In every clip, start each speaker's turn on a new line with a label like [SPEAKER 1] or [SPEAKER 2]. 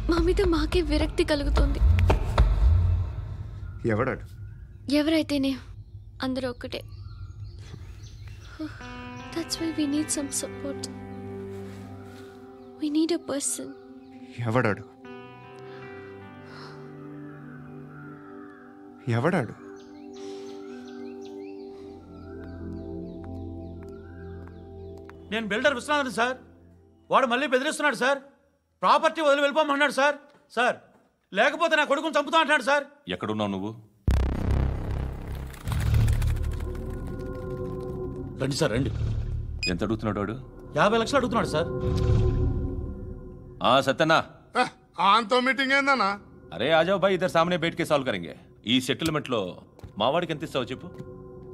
[SPEAKER 1] మా మీద మాకే విరక్తి కలుగుతుంది.
[SPEAKER 2] ఎవడాడు?
[SPEAKER 1] ఎవరైతేనే అందరూ ఒక్కటే. That's why we need some support. We need a person.
[SPEAKER 2] ఎవడాడు? ఎవడాడు?
[SPEAKER 3] నేను బిల్డర్ విశ్వనాథన్ సార్. వాడు మళ్ళీ బెదిరిస్తున్నాడు సార్. ప్రాపర్టీ వదిలి వెళ్ళిపోమన్నాడు సార్. సార్ లేకపోతే నా కొడుకుని చంపుతా అంటాడు సార్.
[SPEAKER 4] ఎక్కడున్నావు నువ్వు?
[SPEAKER 3] రండి సార్ రండి.
[SPEAKER 4] ఎంత అడుగుతున్నాడు వాడు?
[SPEAKER 3] 50 లక్షలు అడుగుతున్నాడు సార్.
[SPEAKER 4] సత్యన్నా
[SPEAKER 5] ఆంతో మీటింగ్ ఏందన్నా?
[SPEAKER 4] అరే ఆజావ్ భాయ్ ఇద్దరు సామనే బయటకే సాల్వ్ కరెంగే. ఈ సెటిల్మెంట్ లో మావాడికి ఎంత ఇస్తావు చెప్పు.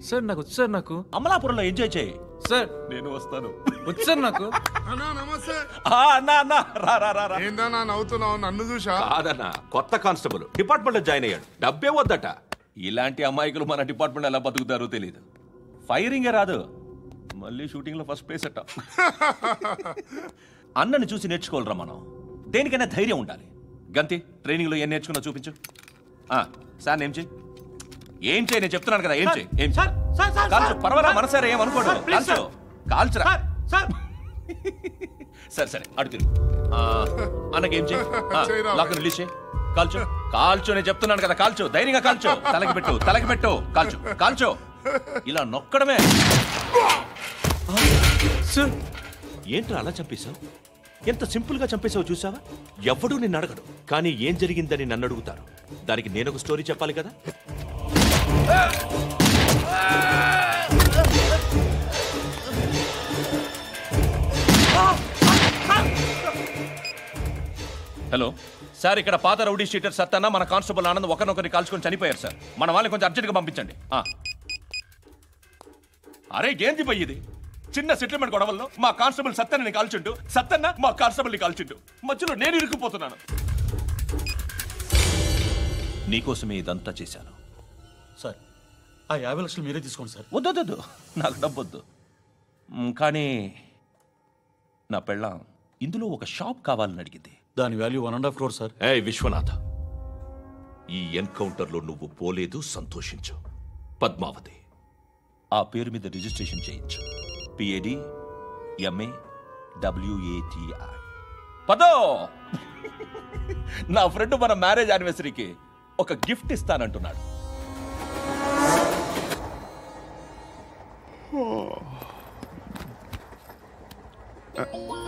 [SPEAKER 6] సార్ నాకు వచ్చు సార్. నాకు
[SPEAKER 4] అమలాపురంలో ఎంజాయ్ చేయి
[SPEAKER 6] సార్.
[SPEAKER 4] నేను వస్తాను.
[SPEAKER 6] వచ్చు సార్ నాకు.
[SPEAKER 5] అన్నా నమస్తే.
[SPEAKER 4] అన్నా అన్నా రా రా రా.
[SPEAKER 5] ఏందన్నా నవ్వుతున్నావు? నన్ను చూసా?
[SPEAKER 4] కాదన్నా, కొత్త కానిస్టేబుల్ డిపార్ట్మెంట్ లో జాయిన్ అయ్యాడు. డబ్బే వద్దట. ఇలాంటి అమాయకులు మన డిపార్ట్మెంట్ ఎలా బతుకుతారో తెలియదు. ఫైరింగే రాదు, మళ్ళీ షూటింగ్ లో ఫస్ట్ ప్లేస్ అట్ట. అన్నని చూసి నేర్చుకోవాలరా మనం. దేనికైనా ధైర్యం ఉండాలి. గంతి ట్రైనింగ్ లో ఏం నేర్చుకున్నా చూపించు. సార్ ఏం చేయి, ఏం చేయి నేను చెప్తున్నాను కదా. ఏం చేయి, ఏం కాల్చు. పర్వాలా మనసారా ఏం అనుకోడు. కాల్చు, కాల్చురా. సరే సరే అడు తిరుగు. అన్నకేం చేయి, లాక్ రిలీజ్ చేయి. కాల్చు, కాల్చు నేను చెప్తున్నాను కదా. కాల్చు, ధైర్యంగా కాల్చు. తలకి పెట్టు, తలకి పెట్టు. కాల్చు, కాల్చు. ఇలా నొక్కడమే. ఏంట్రా అలా చంపేశావు? ఎంత సింపుల్ గా చంపేశావు చూసావా? ఎవడూ నిన్ను అడగడు, కానీ ఏం జరిగిందని నన్ను అడుగుతారు. దానికి నేను ఒక స్టోరీ చెప్పాలి కదా. హలో సార్, ఇక్కడ పాత రౌడీ షీటర్ సత్తన్న మన కానిస్టేబుల్ ఆనంద్ ఒకరినొకరిని కాల్చుకొని చనిపోయారు సార్. మన వాళ్ళని కొంచెం అర్జెంట్గా పంపించండి. అరే ఏంది పోయి ఇది? చిన్న సెటిల్మెంట్ గొడవల్లో మా కానిస్టేబుల్ సత్తన్నని కాల్చుంటూ, సత్తన్న మా కానిస్టేబుల్ని కాల్చుంటూ, మధ్యలో నేను ఇరుక్కుపోతున్నాను. నీకోసమే ఇదంతా చేశాను
[SPEAKER 3] సార్. ఆ 50 లక్షలు మీరే తీసుకోండి సార్.
[SPEAKER 4] వద్దొద్దు, నాకు డబ్బొద్దు. కానీ నా పెళ్ళాం ఇందులో ఒక షాప్ కావాలని అడిగింది.
[SPEAKER 3] దాని వాల్యూ 1.5 crore సార్.
[SPEAKER 4] ఏ విశ్వనాథ్, ఈ ఎన్కౌంటర్లో నువ్వు పోలేదు, సంతోషించు. పద్మావతి ఆ పేరు మీద రిజిస్ట్రేషన్ చేయించు. PADMAWATI. పదో, నా ఫ్రెండ్ మన మ్యారేజ్ యానివర్సరీకి ఒక గిఫ్ట్ ఇస్తానంటున్నాడు.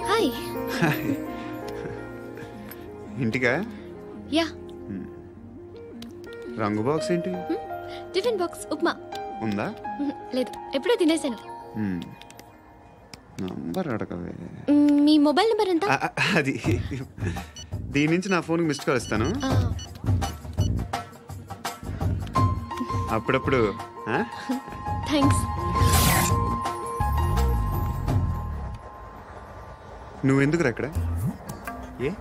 [SPEAKER 1] హాయ్.
[SPEAKER 2] ఇంటికా?
[SPEAKER 1] యా.
[SPEAKER 2] రంగు బాక్స్ ఏంటి?
[SPEAKER 1] టిఫిన్ బాక్స్ ఉప్మా
[SPEAKER 2] ఉందా?
[SPEAKER 1] లేదు, ఎప్పుడో తినేసాను.
[SPEAKER 2] నంబర్ అడగవే.
[SPEAKER 1] మీ మొబైల్ నెంబర్ ఎంత?
[SPEAKER 2] అది దీని నుంచి నా ఫోన్కి మిస్డ్ కాల్ ఇస్తాను అప్పుడప్పుడు.
[SPEAKER 1] థ్యాంక్స్.
[SPEAKER 2] నువ్వెందుకురా ఇక్కడ? ఏ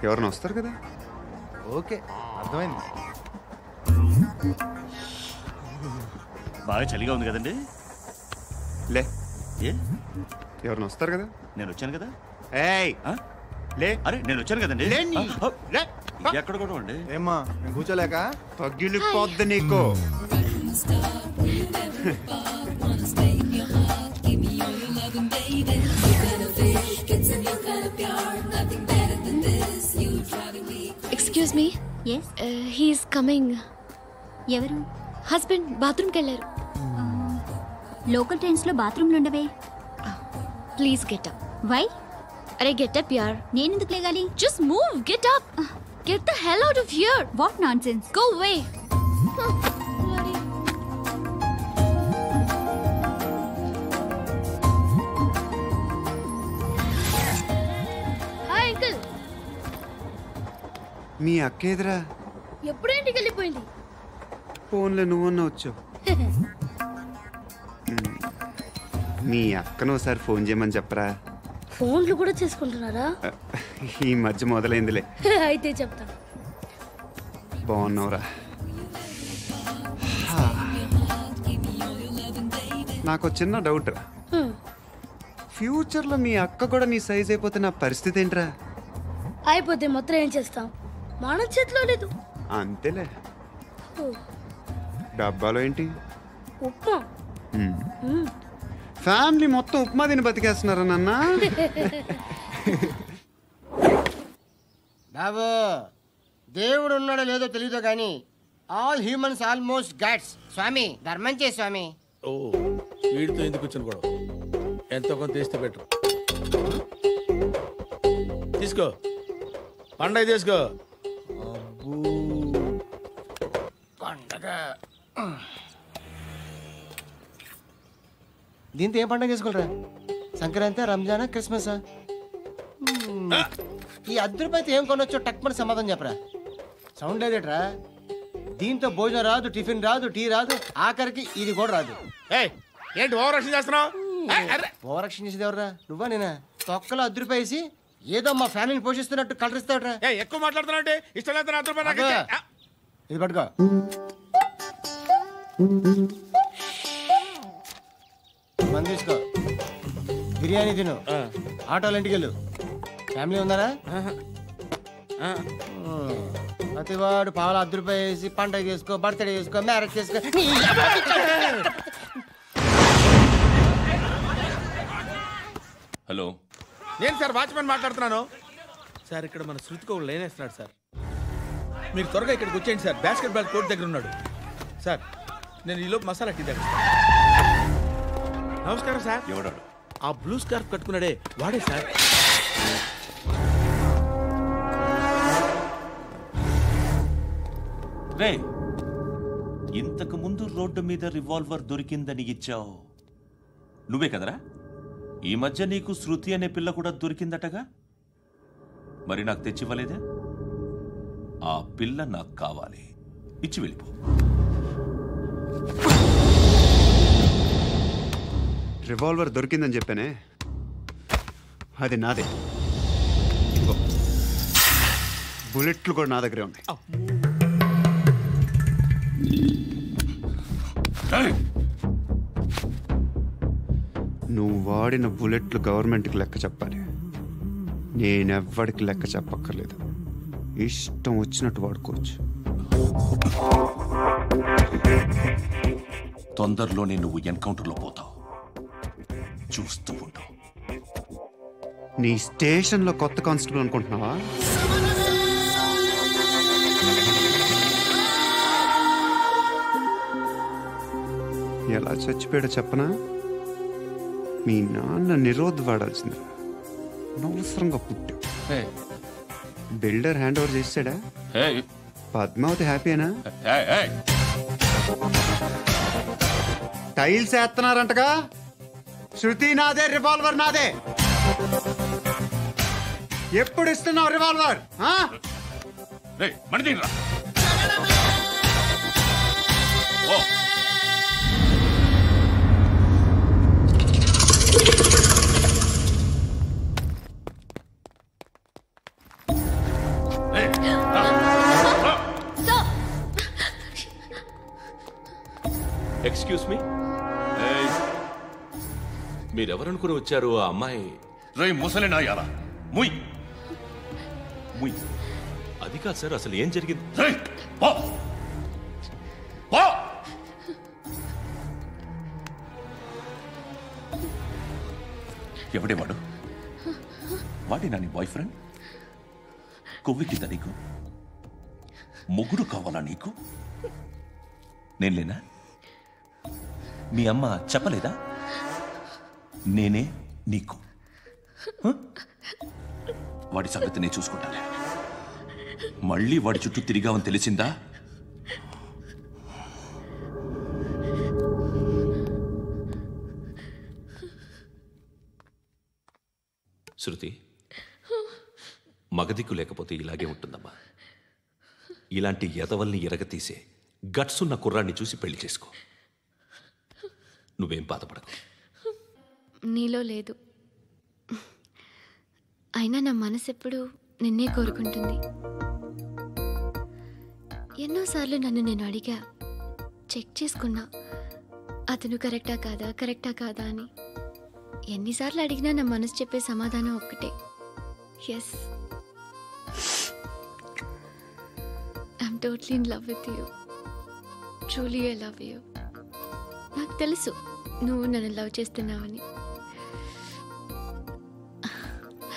[SPEAKER 2] ఎవరైనా వస్తారు కదా.
[SPEAKER 7] ఓకే అర్థమైంది.
[SPEAKER 8] బాగా చలిగా ఉంది కదండి.
[SPEAKER 2] లే,
[SPEAKER 8] ఏ
[SPEAKER 2] ఎవరైనా వస్తారు కదా.
[SPEAKER 8] నేను వచ్చాను కదా.
[SPEAKER 2] ఏయ్ లే.
[SPEAKER 8] అరే నేను వచ్చాను కదండి. ఎక్కడ కూడా అండి.
[SPEAKER 7] ఏమ్మా నేను కూర్చోలేక
[SPEAKER 2] తగిలిపోద్ది నీకు.
[SPEAKER 1] Excuse me.
[SPEAKER 9] Yes.
[SPEAKER 1] He's coming.
[SPEAKER 9] ఎవరు?
[SPEAKER 1] హస్బెండ్ బాత్రూమ్కి వెళ్ళారు.
[SPEAKER 9] లోకల్ ట్రైన్స్ లో బాత్రూమ్లు ఉండవే.
[SPEAKER 1] Please get up.
[SPEAKER 9] వై?
[SPEAKER 1] అరే గెట్ అప్ యార్.
[SPEAKER 9] నేను ఎందుకు లేగాలి?
[SPEAKER 1] Just move, get up. Get the hell out of here.
[SPEAKER 9] What nonsense.
[SPEAKER 1] Go away. Hi uncle.
[SPEAKER 2] మీ అక్క ఎదురా?
[SPEAKER 1] ఎప్పుడు ఇంటికి వెళ్ళిపోయింది.
[SPEAKER 2] ఫోన్లో నువ్వన్నా వచ్చావు. మీ అక్కను ఒకసారి ఫోన్ చేయమని చెప్పరా.
[SPEAKER 1] ఫోన్లు కూడా చేసుకుంటున్నారా?
[SPEAKER 2] ఈ మధ్య మొదలైందిలే.
[SPEAKER 1] అయితే చెప్తా.
[SPEAKER 2] బాగున్నావురా? నాకు చిన్న డౌట్ రా. ఫ్యూచర్లో మీ అక్క కూడా నీ సైజ్ అయిపోతే నా పరిస్థితి ఏంట్రా?
[SPEAKER 10] అయిపోతే మొత్తం ఏం చేస్తాం? మన చేతిలో లేదు.
[SPEAKER 2] అంతేలే. డబ్బాలో ఏంటి?
[SPEAKER 10] ఉప్మా.
[SPEAKER 2] ఫ్యామిలీ మొత్తం ఉప్మా తిని బతికేస్తున్నారా నాన్న?
[SPEAKER 11] బాబు దేవుడు ఉన్నాడో లేదో తెలియదు కానీ ఆల్ హ్యూమన్స్ ఆల్మోస్ట్ గాడ్స్. స్వామి ధర్మం చే స్వామి.
[SPEAKER 3] ఓ వీడితో ఎందుకు కూర్చొని కూడా ఎంతో కొంత తీస్తే పెట్టు. తీసుకో పండగ తీసుకో.
[SPEAKER 11] పండగ దీంతో ఏం పండగ చేసుకోలేరా? సంక్రాంతి, రంజానా, క్రిస్మసా? ఈ ₹10 ఏం కొనొచ్చో టక్మని సమాధానం చెప్పరా. సౌండ్ లేదేట్రా? దీంతో భోజనం రాదు, టిఫిన్ రాదు, టీ రాదు, ఆఖరికి ఇది కూడా రాదు.
[SPEAKER 3] ఏంటి ఓవర్ రక్షణ చేస్తున్నావు?
[SPEAKER 11] ఓవర్ రక్షణ చేసేది ఎవరా? నువ్వా నేనా? తొక్కలో ₹10 వేసి ఏదో మా ఫ్యామిలీని పోషిస్తున్నట్టు కలరిస్తావుట్రా.
[SPEAKER 3] ఎక్కువ మాట్లాడుతున్నావు. ఇష్టం లేదు.
[SPEAKER 11] ఇది పట్టుకో. మంది తీసుకో, బిర్యానీ తిను, ఆటోలు ఇంటికి వెళ్ళు. ఫ్యామిలీ ఉన్నారా? ప్రతివాడు పావులు ₹10 వేసి పండగ చేసుకో, బర్త్డే చేసుకో, మ్యారేజ్ చేసుకో.
[SPEAKER 4] హలో,
[SPEAKER 3] నేను సార్ వాచ్మెన్ మాట్లాడుతున్నాను సార్. ఇక్కడ మన శృతికి ఒక లైన్ వేస్తున్నాడు సార్. మీరు త్వరగా ఇక్కడికి వచ్చేయండి సార్. బాస్కెట్ బాల్ కోర్ట్ దగ్గర ఉన్నాడు సార్. నేను ఈలోపు మసాలా టీ దగ్గర. నమస్కారం సార్.
[SPEAKER 4] ఎవడాడు?
[SPEAKER 3] ఆ బ్లూ స్కార్ఫ్ కట్టుకున్నాడే వాడే సార్.
[SPEAKER 4] రే, ఇంతకు ముందు రోడ్డు మీద రివాల్వర్ దొరికిందని ఇచ్చావు నువ్వే కదరా? ఈ మధ్య నీకు శృతి అనే పిల్ల కూడా దొరికిందటగా? మరి నాకు తెచ్చివ్వలేదే? ఆ పిల్ల నాకు కావాలి, ఇచ్చి వెళ్ళిపో.
[SPEAKER 2] రివాల్వర్ దొరికిందని చెప్పానే, అది నాదే. బుల్లెట్లు కూడా నా దగ్గరే ఉన్నాయి. నువ్వు వాడిన బుల్లెట్లు గవర్నమెంట్కి లెక్క చెప్పాలి. నేనెవ్వడికి లెక్క చెప్పక్కర్లేదు. ఇష్టం వచ్చినట్టు వాడుకోవచ్చు.
[SPEAKER 4] తొందరలోనే నువ్వు ఎన్కౌంటర్లో పోతావు, చూస్తూ ఉంటావు.
[SPEAKER 2] నీ స్టేషన్లో కొత్త కానిస్టేబుల్ అనుకుంటున్నావా? ఎలా చచ్చిపోయాడో చెప్పనా? మీ నాన్న నిరోధ్ వాడాల్సింది. అనవసరంగా పుట్టావు. బిల్డర్ హ్యాండ్ ఓవర్ చేసాడా? పద్మావతి హ్యాపీనా? టైల్స్ వేస్తున్నారంటగా? శృతి నాదే, రివాల్వర్ నాదే. ఎప్పుడు ఇస్తున్నావు రివాల్వర్?
[SPEAKER 12] ఎక్స్క్యూజ్ మీ, మీరెవరనుకుని వచ్చారు? ఆ అమ్మాయి
[SPEAKER 4] రే ముసలి నాయాల, ముయ్ ముయ్.
[SPEAKER 12] అది కాదు సార్, అసలు ఏం జరిగింది?
[SPEAKER 4] ఎవడేవాడు? వాడేనా నీ బాయ్ ఫ్రెండ్? కొవ్వికిత నీకు? మొగుడు కావాలా నీకు? నేను లేనా? మీ అమ్మ చెప్పలేదా? నేనే నీకు. వాడి సంగతి నేను చూసుకుంటాను. మళ్ళీ వాడి చుట్టూ తిరిగావని తెలిసిందా?
[SPEAKER 12] శృతి, మగదిక్కు లేకపోతే ఇలాగే ఉంటుందమ్మా. ఇలాంటి ఎదవల్ని ఎరగతీసే గట్స్ ఉన్న కుర్రాన్ని చూసి పెళ్లి చేసుకో. నువ్వేం బాధపడకు.
[SPEAKER 1] నీలో లేదు. అయినా నా మనసు ఎప్పుడు నిన్నే కోరుకుంటుంది. ఎన్నోసార్లు నన్ను నేను అడిగా, చెక్ చేసుకున్నా అతను కరెక్టా కాదా అని. ఎన్నిసార్లు అడిగినా నా మనసు చెప్పే సమాధానం ఒక్కటే, yes totally in love with you. Truly I love you. నాకు తెలుసు నువ్వు నన్ను లవ్ చేస్తున్నావని.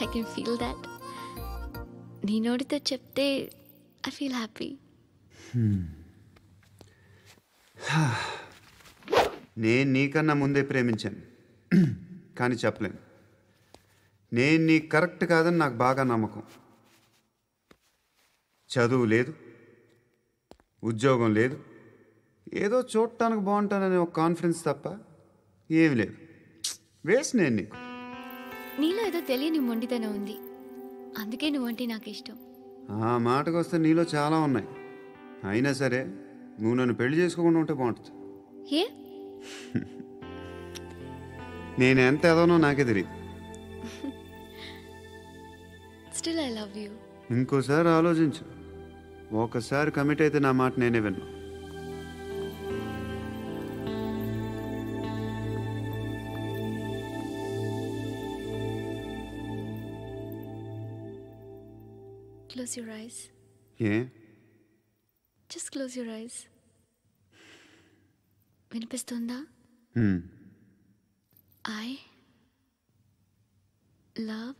[SPEAKER 1] I can feel that. నీ నోటితో చెప్తే ఐ ఫీల్ హ్యాపీ.
[SPEAKER 2] నేను నీకన్నా ముందే ప్రేమించాను, కానీ చెప్పలేను. నేను నీకు కరెక్ట్ కాదని నాకు బాగా నమ్మకం. చదువు లేదు, ఉద్యోగం లేదు, ఏదో చూడటానికి బాగుంటాననే ఒక కాన్ఫిడెన్స్ తప్ప ఏమి లేదు. వేస్ట్ నేను నీకు.
[SPEAKER 1] నీలో ఏదో తెలియని మొండితనం ఉంది, అందుకే నువ్వంటే నాకు ఇష్టం.
[SPEAKER 2] ఆ మాటకు వస్తే నీలో చాలా ఉన్నాయి. అయినా సరే నువ్వు నన్ను పెళ్లి చేసుకోకుండా ఉంటే బాగుంటుంది.
[SPEAKER 1] ఏ?
[SPEAKER 2] నేను ఎంత ఎదవనో నాకే తెలియదు.
[SPEAKER 1] Still I love you.
[SPEAKER 2] ఇంకోసారి ఆలోచించు. ఒకసారి కమిట్ అయితే నా మాట నేనే విన్నా.
[SPEAKER 1] Close your eyes.
[SPEAKER 2] A?
[SPEAKER 1] Just close your eyes. వినిపిస్తుందా? I love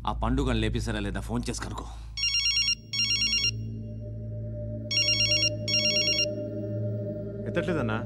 [SPEAKER 13] ఆ పండుగను లేపేసారా లేదా ఫోన్ చేసి కనుకో.
[SPEAKER 7] ఎత్తట్లేదన్నా.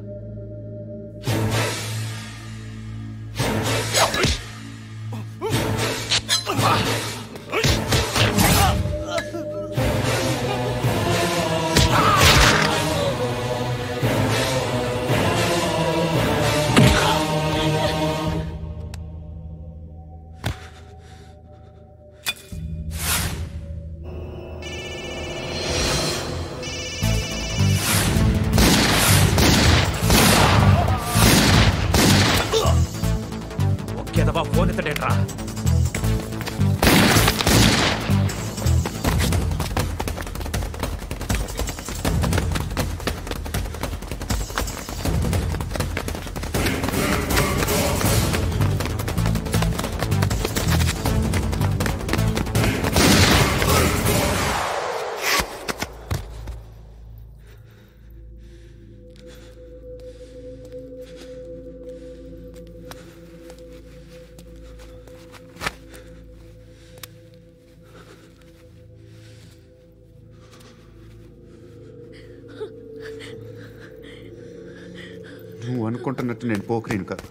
[SPEAKER 2] నువ్వు అనుకుంటున్నట్టు నేను పోకరీని కాదు.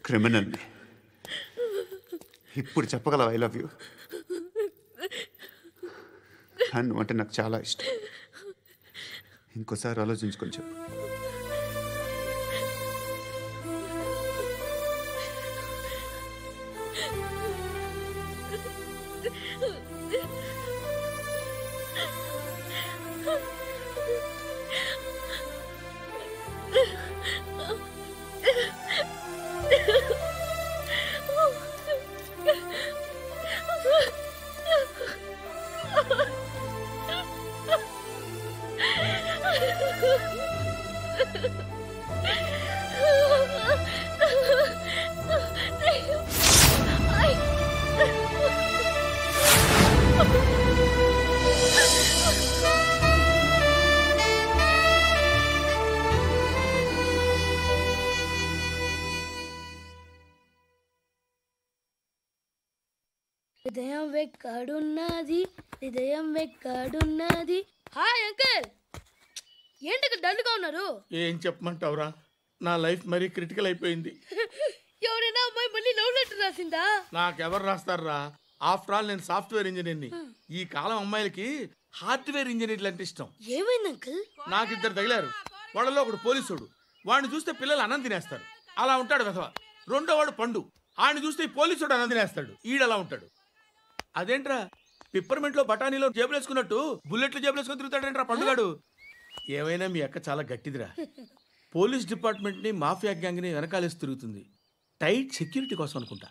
[SPEAKER 2] క్రిమినల్ని. ఇప్పుడు చెప్పగలవా ఐ లవ్ యూ? నువ్వు అంటే నాకు చాలా ఇష్టం. ఇంకోసారి ఆలోచించుకొని చెప్పు.
[SPEAKER 10] హృదయం వెక్కడున్నది, హృదయం వెక్కడున్నది. హాయ్ అంకుల్, ఏంటి డల్గా ఉన్నారు?
[SPEAKER 3] ఏం చెప్పమంటావురా, నా లైఫ్ మరీ క్రిటికల్ అయిపోయింది.
[SPEAKER 10] ఎవరైనా అమ్మాయి మళ్ళీ లవ్ లెటర్ రాసిందా?
[SPEAKER 3] నాకెవరు రాస్తారా? ఆఫ్టర్ ఆల్ నేను సాఫ్ట్వేర్ ఇంజనీర్ని. ఈ కాలం అమ్మాయిలకి హార్డ్వేర్ ఇంజనీర్లు అంటే ఇష్టం.
[SPEAKER 10] ఏమైంది అంకుల్?
[SPEAKER 3] నాకు ఇద్దరు తగిలారు. వాళ్ళలో ఒకడు పోలీసుడు, వాడిని చూస్తే పిల్లలు అన్నం తినేస్తారు, అలా ఉంటాడు వెధవ. రెండో వాడు పండు, ఆయన చూస్తే ఈ పోలీసుడు అన్నం తినేస్తాడు, ఈడలా ఉంటాడు. అదేంట్రా పిప్పర్మెంట్ లో బఠానీలో జేబులు వేసుకున్నట్టు బుల్లెట్లు జేబులు వేసుకుని తిరుగుతాడేంట్రా పండుగాడు? ఏమైనా మీ అక్క చాలా గట్టిదిరా. పోలీస్ డిపార్ట్మెంట్ ని మాఫియా గ్యాంగ్ ని వెనకాలేసి తిరుగుతుంది. టైట్ సెక్యూరిటీ కోసం అనుకుంటా.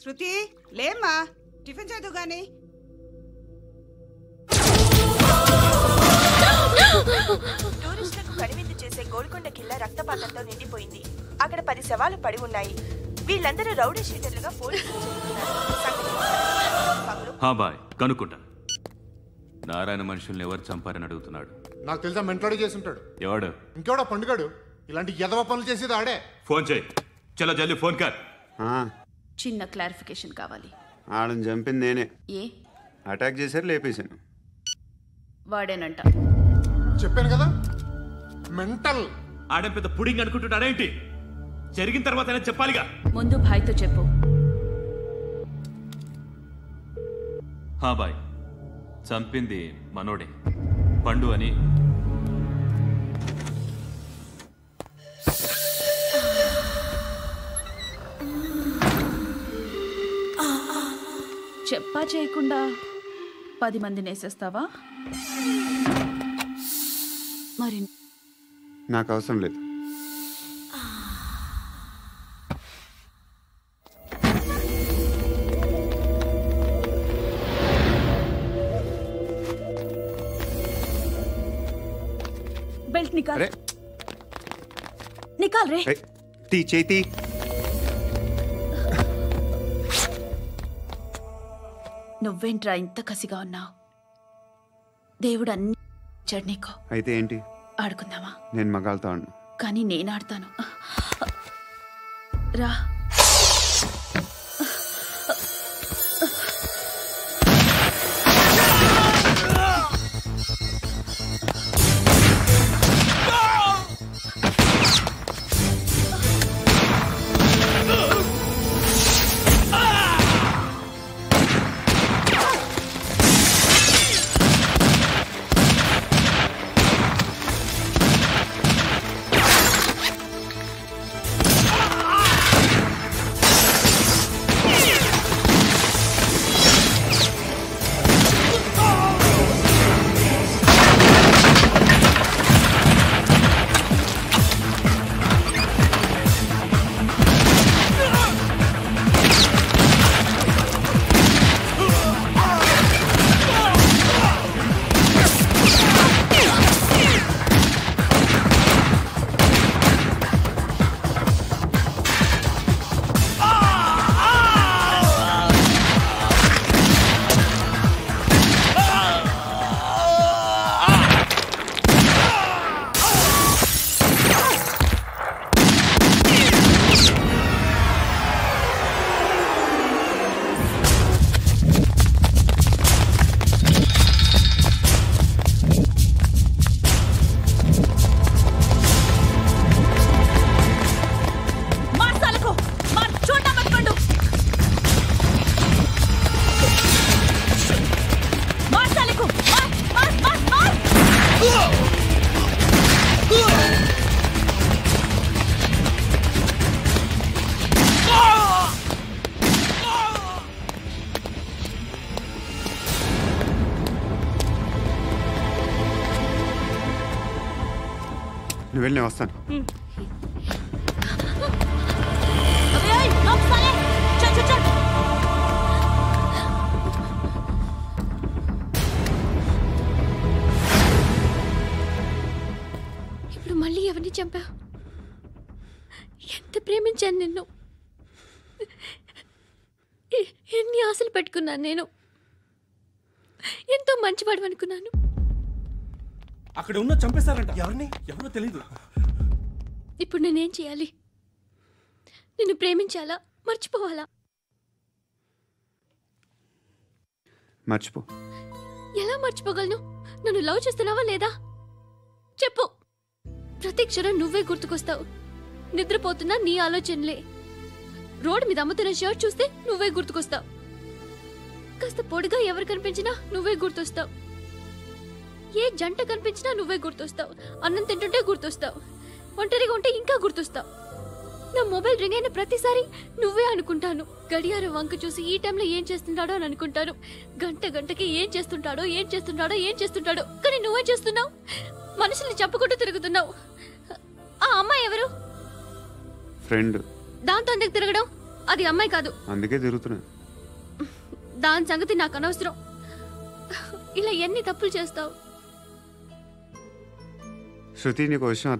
[SPEAKER 14] శృతి లేమ్మా, టిఫిన్ చేద్దు గాని.
[SPEAKER 15] టూరిస్టులకు కనువిందు చేసే గోల్కొండ కిల్లా రక్తపాతంతో నిండిపోయింది. అక్కడ 10 శవాలు పడి ఉన్నాయి. వీళ్ళందరూ రౌడీ షీటర్లుగా పోలీసులు
[SPEAKER 8] బాయ్ కనుక్కుంటా. నారాయణ మనుషుల్ని ఎవరు చంపారని అడుగుతున్నాడు.
[SPEAKER 5] నాకు తెలుసా మెంట్లాడి చేసి ఉంటాడు.
[SPEAKER 8] ఎవడు?
[SPEAKER 5] ఇంకెవడో పండుగాడు. ఇలాంటి ఎదవ పనులు చేసేది ఆడే.
[SPEAKER 8] ఫోన్ చేయి. చలో జల్దీ ఫోన్ కర్.
[SPEAKER 16] చిన్న క్లారిఫికేషన్ కావాలి.
[SPEAKER 2] ఆడని చంపింది నేనే.
[SPEAKER 16] ఏ
[SPEAKER 2] అటాక్ చేశారు, లేపేశాను.
[SPEAKER 16] వాడేనంట.
[SPEAKER 5] చెప్పాను కదా మెంటల్.
[SPEAKER 8] ఆడే పెద్ద పుడింగ్ అనుకుంటున్నాడేంటి? జరిగిన తర్వాత చెప్పాలిగా.
[SPEAKER 16] ముందు భాయ్తో చెప్పు.
[SPEAKER 8] బాయ్ చంపింది మనోడే, పండు అని.
[SPEAKER 16] చెప్పా చేయకుండా 10 మందిని వేసేస్తావా? మరి
[SPEAKER 2] నాకు అవసరం లేదు.
[SPEAKER 16] बेल्ट निकाल। निकाल रे।
[SPEAKER 2] ती चेती।
[SPEAKER 16] నువ్వేంట్రా ఇంత కసిగా ఉన్నావు? దేవుడు అన్ని ఇచ్చాడు నీకు.
[SPEAKER 2] అయితే ఏంటి?
[SPEAKER 16] ఆడుకుందామా?
[SPEAKER 2] నేను మగాళ్ళతో ఆడను.
[SPEAKER 16] కానీ నేను ఆడతాను. రా.
[SPEAKER 2] నువ్వు వెళ్ళి నేను వస్తాను.
[SPEAKER 1] ఇప్పుడు మళ్ళీ ఎవరిని చంపా? ఎంత ప్రేమించాను నిన్ను, ఎన్ని ఆశలు పెట్టుకున్నాను నేను, ఎంతో మంచివాడు అనుకున్నాను.
[SPEAKER 6] అక్కడ ఉన్న చంపేశారంట. ఎవరిని? ఎవరో తెలీదు.
[SPEAKER 1] ఇప్పుడు నేనేం చేయాలి? నిన్ను ప్రేమించాలా, మర్చిపోవాలా?
[SPEAKER 2] మర్చిపో.
[SPEAKER 1] ఎలా మర్చిపోగలను? నన్ను లవ్ చేస్తున్నావా లేదా చెప్పు. ప్రతి క్షణం నువ్వే గుర్తుకొస్తావు. నిద్రపోతున్నా నీ ఆలోచనలే. రోడ్డు మీద అమ్ముతున్న షర్ట్ చూస్తే నువ్వే గుర్తుకొస్తావు. కాస్త పొడిగా ఎవరు కనిపించినా నువ్వే గుర్తొస్తావు. ఏ జంట కనిపించినా నువ్వే గుర్తొస్తావు. అన్నం తింటుంటే గుర్తొస్తావు. ఒంటరిగా ఉంటే ఇంకా గుర్తొస్తావు. నా మొబైల్ రింగ్ అయిన ప్రతిసారి నువ్వే అనుకుంటాను. గడియారం వంక చూసి ఈ టైంలో ఏం చేస్తుంటాడో అని అనుకుంటాను. గంట గంటకి ఏం చేస్తుంటాడో కానీ నువ్వే చేస్తున్నావు. మనుషుల్ని చంపుకుంటూ తిరుగుతున్నావు. ఆ అమ్మాయి ఎవరు?
[SPEAKER 2] ఫ్రెండ్.
[SPEAKER 1] దాంతో ఎందుకు తిరగడం? అది అమ్మాయి కాదు.
[SPEAKER 2] అందుకే తిరుగుతున్నా.
[SPEAKER 1] దాని సంగతి నాకు అనవసరం. ఇలా ఎన్ని తప్పులు చేస్తావు?
[SPEAKER 2] శృతి, నీకు విషయం